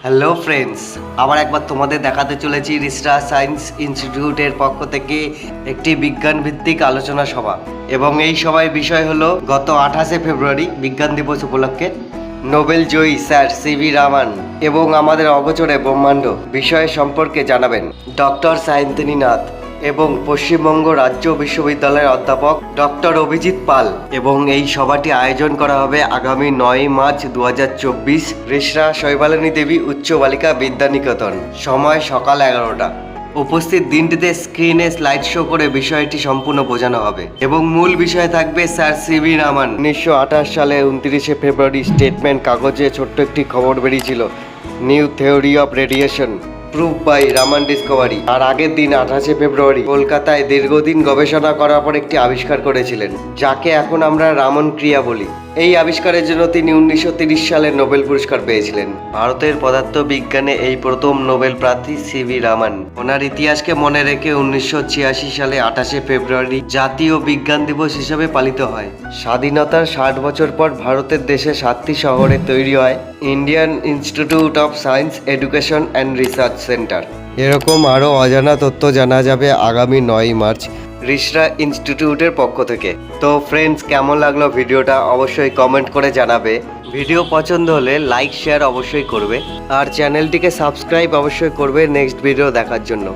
Hello friends, আবার একবার তোমাদের দেখাতে চলেছি রিসরা সায়েন্স ইনস্টিটিউটের পক্ষ থেকে একটি বিজ্ঞান ভিত্তিক আলোচনা সভা। এবং এই সভার বিষয় হলো গত 28শে ফেব্রুয়ারি বিজ্ঞান দিবস উপলক্ষে নোবেল জয়ী স্যার সিভি রামান এবং আমাদের অগোচরে ব্রহ্মাণ্ড বিষয় সম্পর্কে জানাবেন ডক্টর সায়ন্তনী নাথ এবং পশ্চিমবঙ্গ রাজ্য বিশ্ববিদ্যালয়ের অধ্যাপক ডক্টর অভিজিৎ পাল। এবং এই সভাটি আয়োজন করা হবে আগামী 9 মার্চ 2024 রিসরা শৈবালিনী দেবী উচ্চ বালিকা বিদ্যানিকেতন, সময় সকাল 11টা। উপস্থিত দিনটিতে স্ক্রিনে স্লাইড শো করে বিষয়টি সম্পূর্ণ বোঝানো হবে এবং মূল বিষয় থাকবে স্যার সিভি রামান 1928 সালে 29শে ফেব্রুয়ারি স্টেটমেন্ট কাগজে ছোট্ট একটি খবর বেরিয়েছিল, new theory of radiation prove by Raman discovery. আর আগের দিন 28শে ফেব্রুয়ারি কলকাতায় দীর্ঘদিন গবেষণা করার পর একটি আবিষ্কার করেছিলেন, যাকে এখন আমরা রামন ক্রিয়া বলি। এই আবিষ্কারের জন্য তিনি 1930 সালে নোবেল পুরস্কার পেয়েছিলেন। ভারতের পদার্থ বিজ্ঞানে এই প্রথম নোবেল প্রার্থী সিভি রামান। ওনার ইতিহাসকে মনে রেখে 1986 সালে 28শে ফেব্রুয়ারি জাতীয় বিজ্ঞান দিবস হিসেবে পালিত হয়। স্বাধীনতার 60 বছর পর ভারতের দেশে 7টি শহরে তৈরি হয় Indian institute of science education and research centre. এরকম আরও অজানা তথ্য জানা যাবে আগামী 9 মার্চ রিসরা ইনস্টিটিউটের পক্ষ থেকে। তো ফ্রেন্ডস, কেমন লাগলো ভিডিওটা অবশ্যই কমেন্ট করে জানাবে। ভিডিও পছন্দ হলে লাইক শেয়ার অবশ্যই করবে আর চ্যানেলটিকে সাবস্ক্রাইব অবশ্যই করবে নেক্সট ভিডিও দেখার জন্য।